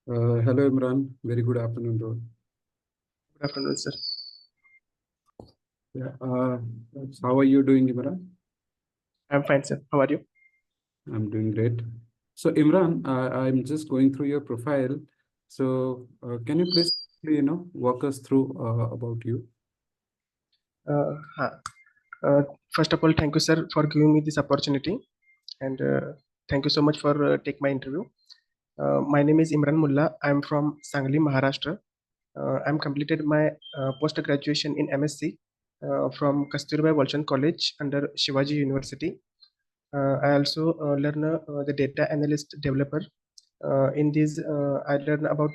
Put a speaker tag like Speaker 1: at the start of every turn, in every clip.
Speaker 1: Hello Imran, very good afternoon bro.
Speaker 2: Good afternoon, sir.
Speaker 1: Yeah, how are you doing Imran?
Speaker 2: I'm fine, sir. How are you?
Speaker 1: I'm doing great. So Imran, I'm just going through your profile. So can you please, walk us through about you?
Speaker 2: Uh, huh. uh, First of all, thank you, sir, for giving me this opportunity, and thank you so much for take my interview. My name is Imran Mullah. I'm from Sangli, Maharashtra. I'm completed my post graduation in MSc from Kasturba Walchand College under Shivaji University. I also learn the data analyst developer. In this, I learn about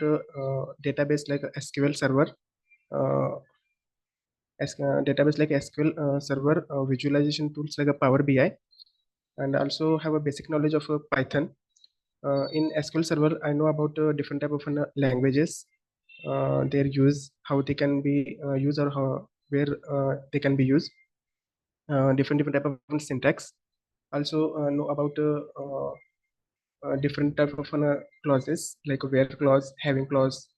Speaker 2: database like SQL Server. Uh, Database like SQL Server, visualization tools like a Power BI, and also have a basic knowledge of Python. In SQL Server, I know about different type of languages, their use, how they can be used, or where they can be used, different type of syntax. Also know about different type of clauses like where clause, having clause,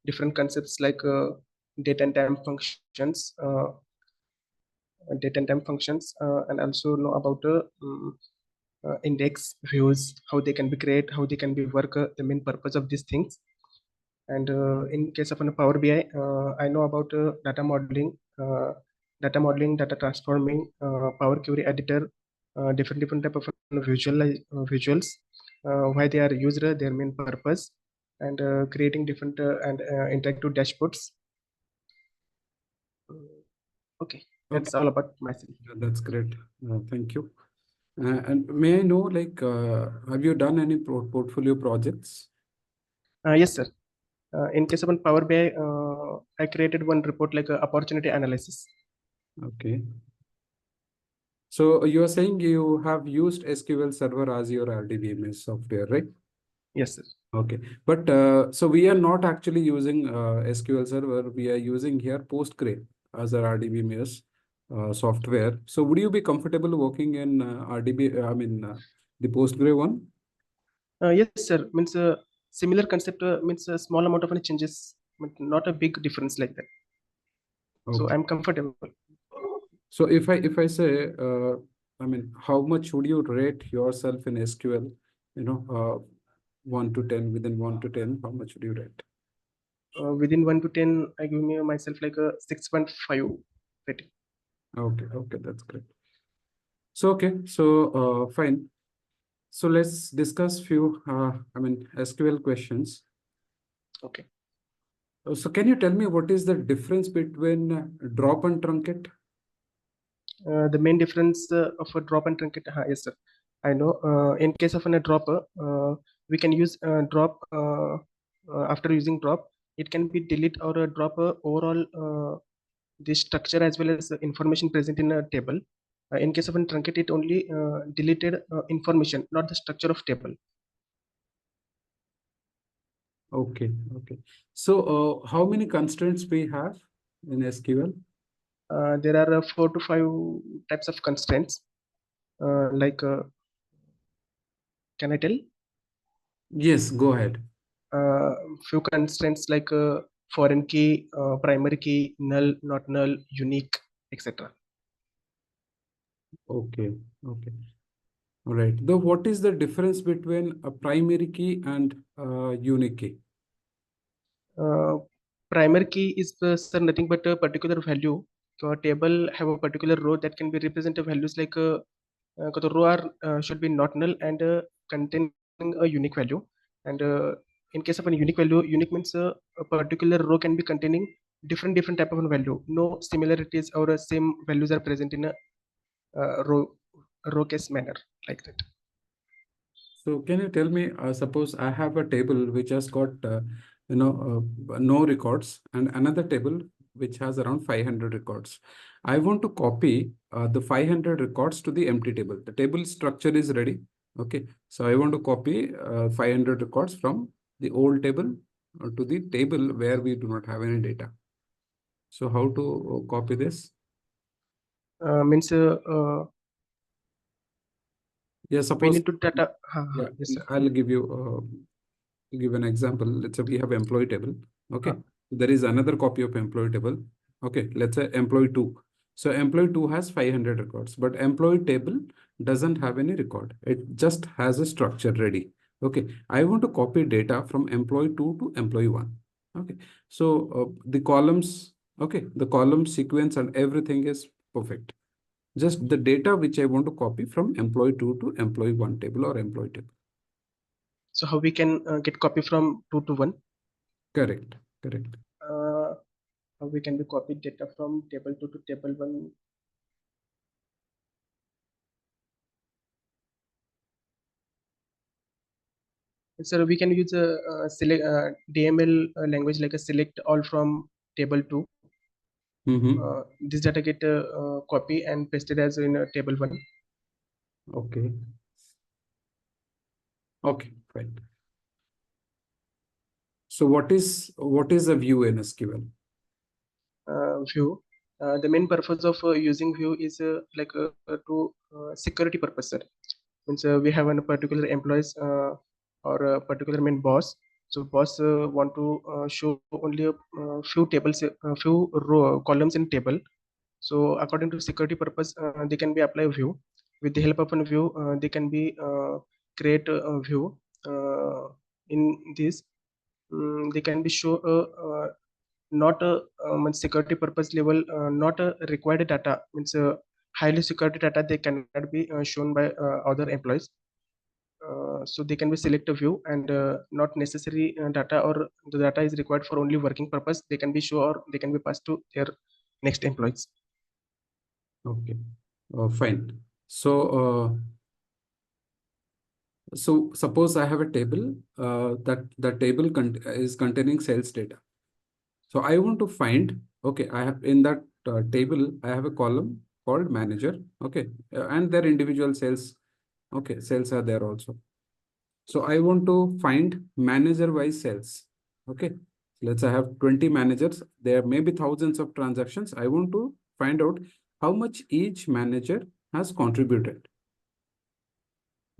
Speaker 2: different concepts like date and time functions. Date and time functions, and also know about index views, how they can be created, how they can be work, the main purpose of these things. And in case of a Power BI, I know about data modeling, data transforming, Power Query editor, different type of visuals, why they are used, their main purpose, and creating different and interactive dashboards. Okay, that's all about myself.
Speaker 1: That's great. Thank you. And may I know, like, have you done any portfolio projects?
Speaker 2: Yes, sir. In case of Power BI, I created one report like opportunity analysis.
Speaker 1: Okay. So you are saying you have used SQL Server as your RDBMS software, right?
Speaker 2: Yes, sir.
Speaker 1: Okay. But so we are not actually using SQL Server. We are using here Postgre as our RDBMS software. So would you be comfortable working in the Postgre one?
Speaker 2: Yes, sir. Means similar concept, means a small amount of changes, but not a big difference like that. So
Speaker 1: Okay.
Speaker 2: I'm comfortable.
Speaker 1: So if I say, how much would you rate yourself in SQL? 1 to 10, within 1 to 10, how much would you rate?
Speaker 2: Within 1 to 10, I give me myself like a 6.5 rating.
Speaker 1: Okay, that's great. So fine. So let's discuss few SQL questions.
Speaker 2: Okay.
Speaker 1: So can you tell me what is the difference between drop and truncate?
Speaker 2: The main difference of a drop and truncate, yes, sir. I know. In case of a dropper, we can use drop. After using drop, it can be delete or drop overall the structure as well as the information present in a table. In case of a truncate, it only deleted information, not the structure of table.
Speaker 1: Okay. So how many constraints we have in SQL?
Speaker 2: There are 4 to 5 types of constraints. Like, can I tell?
Speaker 1: Yes, go ahead.
Speaker 2: Few constraints like foreign key, primary key, null, not null, unique, etc.
Speaker 1: Okay. All right. Though, what is the difference between a primary key and unique key?
Speaker 2: Primary key is sir, nothing but a particular value. So a table have a particular row that can be represented values like the row should be not null and containing a unique value. And in case of a unique value, unique means a particular row can be containing different type of value. No similarities or same values are present in a row case manner like that.
Speaker 1: So can you tell me, suppose I have a table which has got, no records and another table which has around 500 records. I want to copy the 500 records to the empty table. The table structure is ready. Okay. So I want to copy 500 records from the old table to the table where we do not have any data. So how to copy this?
Speaker 2: Means
Speaker 1: Yeah,
Speaker 2: we
Speaker 1: suppose.
Speaker 2: need to data.
Speaker 1: Yeah,
Speaker 2: Yes, sir.
Speaker 1: I'll give you give an example. Let's say we have employee table. Okay. There is another copy of employee table. Okay. Let's say employee 2. So employee 2 has 500 records, but employee table doesn't have any record. It just has a structure ready. Okay. I want to copy data from employee 2 to employee 1. Okay. So the columns, okay, the column sequence and everything is perfect. Just the data which I want to copy from employee 2 to employee 1 table or employee table.
Speaker 2: So how we can get copy from 2 to 1?
Speaker 1: Correct. Correct.
Speaker 2: How we can be copied data from table 2 to table 1? So we can use a select DML language like a select all from table 2. This data get copy and pasted as in table 1.
Speaker 1: Okay. Okay, fine. So what is a view in SQL?
Speaker 2: View. The main purpose of using view is like to security purpose, sir. Means we have a particular employees or a particular main boss. So boss want to show only a few tables, few columns in table. So according to security purpose, they can be apply view. With the help of a view, they can be create a view. In this, they can be show not a security purpose level, not a required data. Means highly security data they cannot be shown by other employees. So they can be select a view and not necessary data, or the data is required for only working purpose. They can be show or they can be passed to their next employees.
Speaker 1: Okay, fine. So suppose I have a table that the table is containing sales data. So I want to find, okay, I have in that table, I have a column called manager. Okay, and their individual sales. Okay, sales are there also. So I want to find manager wise sales. Okay, let's say I have 20 managers. There may be thousands of transactions. I want to find out how much each manager has contributed.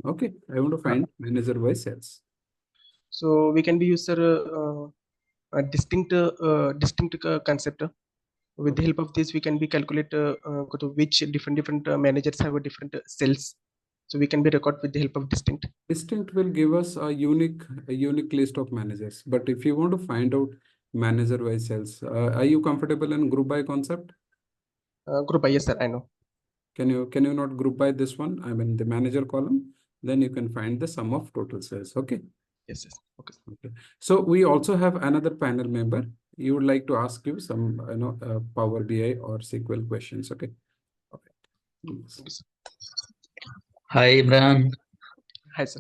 Speaker 1: Okay, I want to find manager wise sales.
Speaker 2: So we can be use a distinct concept. With the help of this, we can be calculate which different managers have a different sales. So we can be record with the help of distinct.
Speaker 1: Distinct will give us a unique list of managers. But if you want to find out manager wise sales, are you comfortable in group by concept?
Speaker 2: Group by, yes, sir, I know.
Speaker 1: Can you not group by this one? I mean the manager column. Then you can find the sum of total sales. Okay.
Speaker 2: Yes. Okay.
Speaker 1: Okay. So we also have another panel member. You would like to ask you some Power BI or SQL questions. Okay. Okay. Yes.
Speaker 2: Yes.
Speaker 3: Hi, Imran.
Speaker 2: Hi, sir.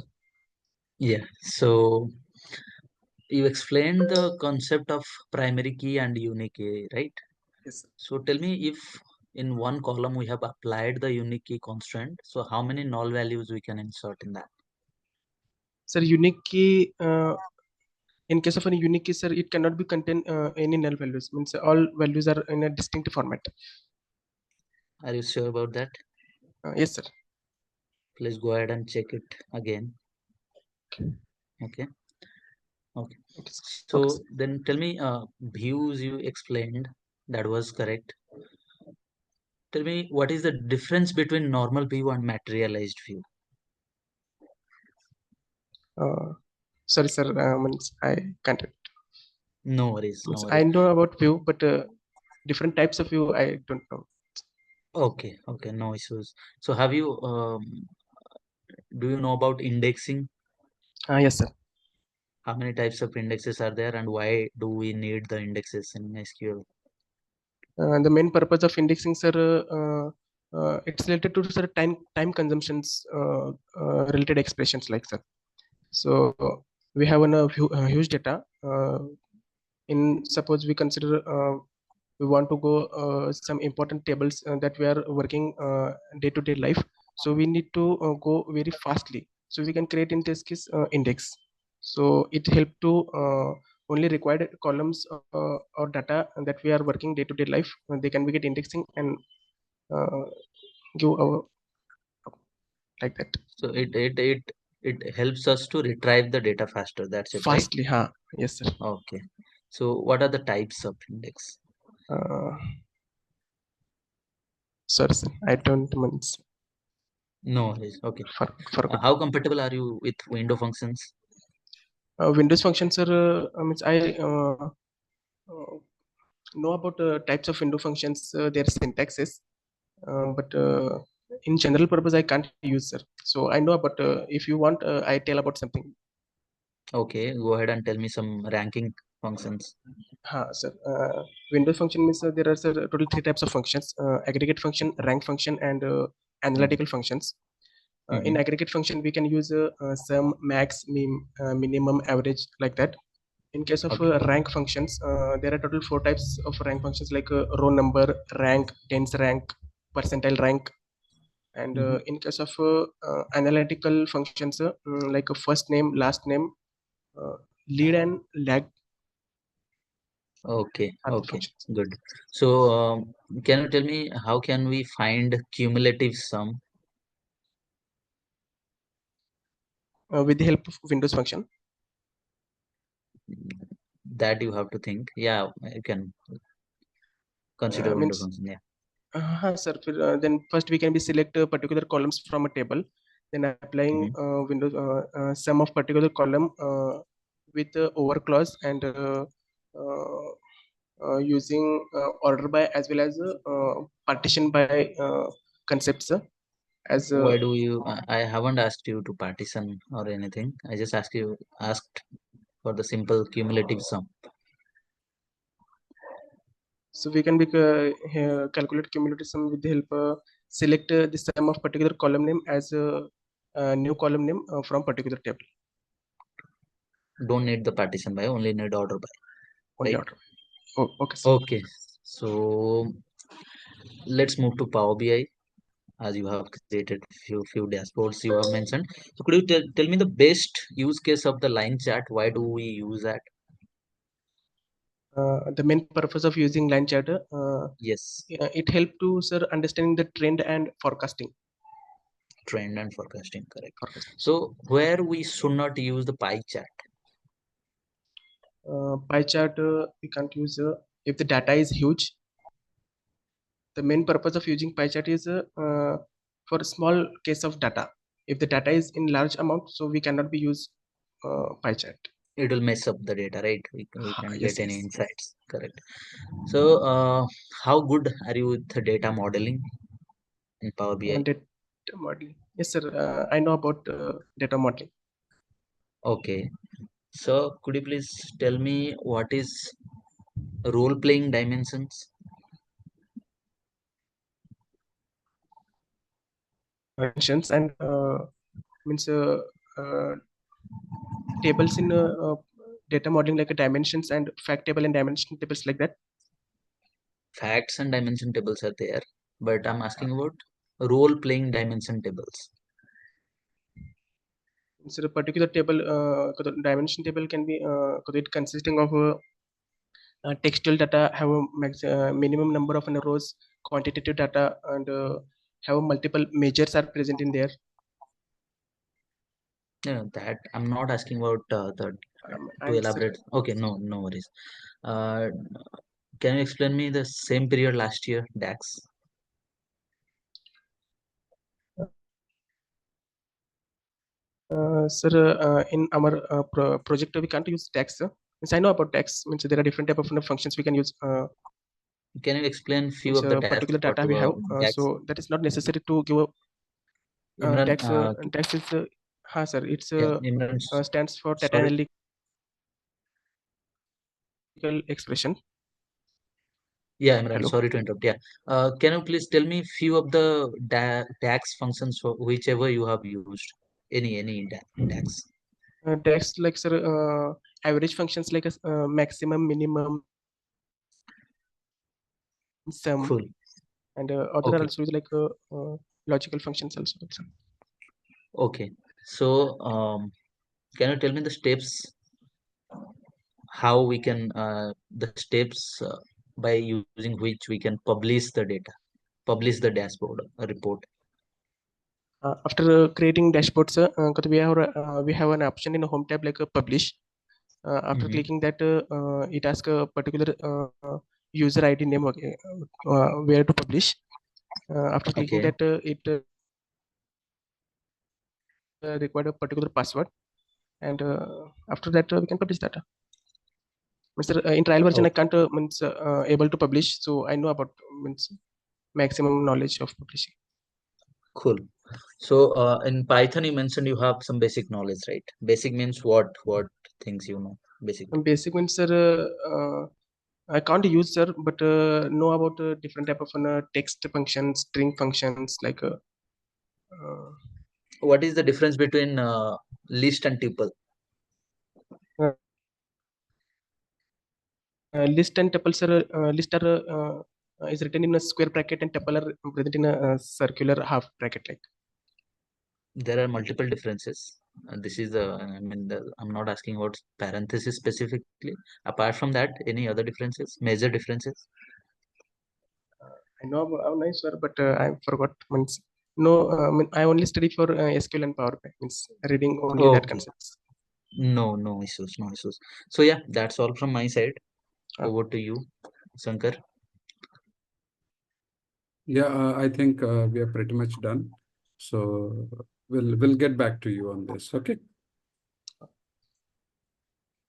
Speaker 3: Yeah, so you explained the concept of primary key and unique key, right?
Speaker 2: Yes, sir.
Speaker 3: So tell me, if in one column we have applied the unique key constraint, so how many null values we can insert in that?
Speaker 2: Sir, unique key, in case of a unique key, sir, it cannot be contain any null values. Means all values are in a distinct format.
Speaker 3: Are you sure about that?
Speaker 2: Yes, sir.
Speaker 3: Please go ahead and check it again. Okay. Okay. So
Speaker 2: Okay, sir.
Speaker 3: then tell me, views you explained, that was correct. Tell me, what is the difference between normal view and materialized view?
Speaker 2: Sorry, sir. Means I can't.
Speaker 3: No worries, no
Speaker 2: I
Speaker 3: worries.
Speaker 2: know about view, but different types of view I don't know.
Speaker 3: Okay, no issues. So have you do you know about indexing?
Speaker 2: Yes, sir.
Speaker 3: How many types of indexes are there and why do we need the indexes in SQL?
Speaker 2: The main purpose of indexing, sir, it's related to sir time consumptions related expressions like, sir. So we have a huge data. In suppose we consider we want to go some important tables that we are working day-to-day life. So we need to go very fastly. So we can create in this case index. So it help to only required columns or data that we are working day-to-day life. They can be get indexing and give our like that.
Speaker 3: So it it helps us to retrieve the data faster. That's it, right?
Speaker 2: fastly. Yes, sir.
Speaker 3: Okay. So what are the types of index?
Speaker 2: Uh, Sorry, sir. I don't means
Speaker 3: No worries. Okay.
Speaker 2: forgot.
Speaker 3: How compatible are you with window functions?
Speaker 2: Windows functions, sir. Means I know about types of window functions, their syntaxes, but in general purpose I can't use, sir. So I know about. If you want, I tell about something.
Speaker 3: Okay, go ahead and tell me some ranking functions.
Speaker 2: Sir. Windows function means there are, sir, total three types of functions: aggregate function, rank function, and analytical functions. In
Speaker 3: Mhm.
Speaker 2: aggregate function, we can use sum, max, minimum, average, like that. In case of
Speaker 3: Okay.
Speaker 2: rank functions, there are total four types of rank functions, like row number, rank, tens rank, percentile rank. And
Speaker 3: Mhm.
Speaker 2: in case of analytical functions, like first name, last name, lead and lag
Speaker 3: Okay,
Speaker 2: are the
Speaker 3: okay,
Speaker 2: functions.
Speaker 3: good. So, can you tell me how can we find cumulative sum?
Speaker 2: With the help of Windows function.
Speaker 3: That you have to think. Yeah, you can consider window
Speaker 2: Means
Speaker 3: function. Yeah.
Speaker 2: sir, then first we can be select particular columns from a table, then applying
Speaker 3: Mhm.
Speaker 2: Windows sum of particular column with over clause, and uh, using order by as well as partition by concepts as
Speaker 3: Why do you? I haven't asked you to partition or anything. I just asked for the simple cumulative sum.
Speaker 2: so we can be here calculate cumulative sum with the help select the sum of particular column name as a new column name from particular table.
Speaker 3: Don't need the partition by, only need order by,
Speaker 2: Only
Speaker 3: right?
Speaker 2: order. Oh, okay, sir.
Speaker 3: Okay. So let's move to Power BI, as you have created few dashboards you have mentioned. So could you tell me the best use case of the line chart? Why do we use that?
Speaker 2: The main purpose of using line chart,
Speaker 3: Yes,
Speaker 2: it help to, sir, understanding the trend and forecasting.
Speaker 3: trend and forecasting, correct.
Speaker 2: Forecasting.
Speaker 3: So where we should not use the pie chart.
Speaker 2: Pie chart we can't use if the data is huge. The main purpose of using pie chart is for a small case of data. If the data is in large amount, so we cannot be use pie chart.
Speaker 3: It will mess up the data, right? We can't
Speaker 2: Yes,
Speaker 3: get any
Speaker 2: yes.
Speaker 3: insights, correct. So how good are you with the data modeling in Power BI?
Speaker 2: Data modeling. Yes, sir. I know about data modeling.
Speaker 3: Okay. So could you please tell me what is role playing dimensions?
Speaker 2: Dimensions and means uh, tables in data modeling, like dimensions and fact table and dimension tables, like that.
Speaker 3: Facts and dimension tables are there, but I'm asking about role playing dimension tables.
Speaker 2: So a particular table, the dimension table can be it consisting of textual data, have a minimum number of rows, quantitative data, and have multiple measures are present in there.
Speaker 3: Yeah, that I'm not asking about the to
Speaker 2: And
Speaker 3: elaborate. Okay, no worries. Uh, can you explain me the same period last year, DAX?
Speaker 2: sir, in our project we can't use tax. Means I know about tax. Means there are different type of functions we can use.
Speaker 3: Can you explain few
Speaker 2: Means
Speaker 3: of the
Speaker 2: particular
Speaker 3: tasks what
Speaker 2: data we have.
Speaker 3: DAX?
Speaker 2: So that is not necessary to give a
Speaker 3: Imran,
Speaker 2: tax. Tax is sir. It's
Speaker 3: yeah, Imran,
Speaker 2: stands for data
Speaker 3: sorry.
Speaker 2: analytical expression.
Speaker 3: Yeah, Imran,
Speaker 2: Hello.
Speaker 3: sorry to interrupt. Yeah, can you please tell me few of the DAX functions for whichever you have used? Any DAX?
Speaker 2: Tax, like, sir, average functions like maximum, minimum, sum,
Speaker 3: Cool.
Speaker 2: and other
Speaker 3: Okay.
Speaker 2: also is like logical functions also.
Speaker 3: Okay. So, can you tell me the steps how we can the steps by using which we can publish the data, publish the dashboard report?
Speaker 2: After creating dashboards, we have an option in the home tab like publish. After
Speaker 3: Mhm.
Speaker 2: clicking that, it asks a particular user ID name where to publish. After clicking
Speaker 3: Okay,
Speaker 2: that, it required a particular password, and after that we can publish that. In trial version, I
Speaker 3: okay,
Speaker 2: can't able to publish, so I know about maximum knowledge of publishing.
Speaker 3: cool. So in Python, you mentioned you have some basic knowledge, right? Basic means what? What things you know basically?
Speaker 2: Basic means, sir, I can't use, sir, but know about different type of text functions, string functions, like
Speaker 3: What is the difference between list and tuple?
Speaker 2: uh, list and tuple, sir. List are is written in a square bracket, and tuple are present in a circular half bracket, like.
Speaker 3: There are multiple differences. This is the, I mean, I'm not asking about parenthesis specifically. Apart from that, any other differences, major differences?
Speaker 2: I know about, oh, nice, sir, but I forgot. Means no, I only study for SQL and Power BI. Means reading only that
Speaker 3: Okay,
Speaker 2: concepts.
Speaker 3: no, no issues, no issues. So yeah, that's all from my side.
Speaker 2: Uh,
Speaker 3: Over to you, Shankar.
Speaker 1: Yeah, I think we are pretty much done. So we'll get back to you on this. Okay.